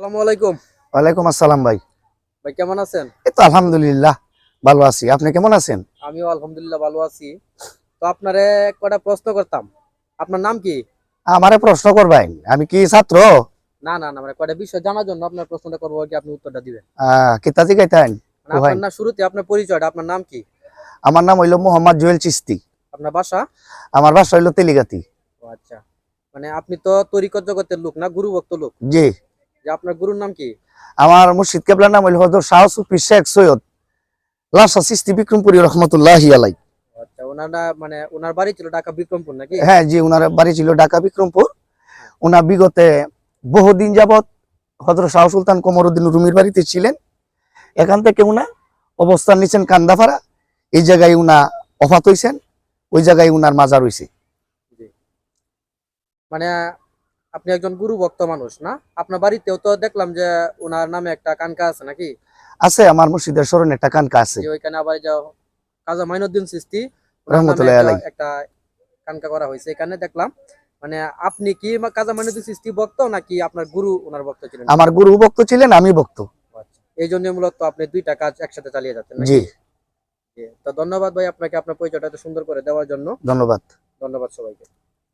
আসসালামু আলাইকুম। ওয়ালাইকুম আসসালাম ভাই। ভাই কেমন আছেন? এই তো আলহামদুলিল্লাহ ভালো আছি। আপনি কেমন আছেন? আমিও আলহামদুলিল্লাহ ভালো আছি। তো আপনারে কয়টা প্রশ্ন করতাম। আপনার নাম কি? আমারে প্রশ্ন করবেন, আমি কি ছাত্র? না না না, মানে কয়টা বিষয় জানার জন্য আপনার প্রশ্নটা করবো আর কি, আপনি উত্তরটা দিবেন। কিতা জিগাইতেন? মানে আপনার না শুরুতে আপনার পরিচয়টা, আপনার নাম কি? আমার নাম হইল মোহাম্মদ জুয়েল চিস্তি। আপনার বাসা? আমার বাসা হইল তেলিগাতি। ও আচ্ছা, মানে আপনি তো তরিকত জগতের লোক না, গুরু ভক্ত লোক? জি। যে আপনার গুরুর নাম কি? আমার মুর্শিদ কেবলার নাম হইল হযরত শাহ সুফি শেখ সৈয়দ লাসা চিস্তি বিক্রমপুরী রহমাতুল্লাহি আলাই। আচ্ছা, ওনার মানে ওনার বাড়ি ছিল ঢাকা বিক্রমপুর নাকি? হ্যাঁ জি, ওনার বাড়ি ছিল ঢাকা বিক্রমপুর। ওনার বিগতে বহুদিন যাবত হযরত শাহ সুলতান কমরউদ্দিন রুমির বাড়িতে ছিলেন। এখান থেকে উনা অবস্থান নিছেন কান্দাপাড়া। এই জায়গায় উনা ওফাত হইছেন, ওই জায়গায় উনার মাজার হইছে। জি। মানে আপনি একজন গুরু ভক্ত মানুষ না? আপনার বাড়িতেও তো দেখলাম যে ওনার নামে একটা কানকা আছে নাকি? আছে, আমার মুর্শিদের স্মরণে একটা কানকা আছে। যে ওইখানে আবার এই যে কাজা মাইনুদ্দিন চিশতি ওনার নামে রহমতুল্লাহ আলাই। একটা কানকা করা হয়েছে এখানে দেখলাম। মানে আপনি কি কাজা মাইনুদ্দিন চিশতি ভক্ত নাকি আপনার গুরু ওনার ভক্ত ছিলেন? আমার গুরু ভক্ত ছিলেন, আমি ভক্ত। আচ্ছা, এই জন্য মূলত আপনি দুইটা কাজ একসাথে চালিয়ে যাচ্ছেন জি। নাকি? জি। তো ধন্যবাদ ভাই আপনাকে আপনার পরিচয়টা এত সুন্দর করে দেওয়ার জন্য। ধন্যবাদ। ধন্যবাদ সবাইকে।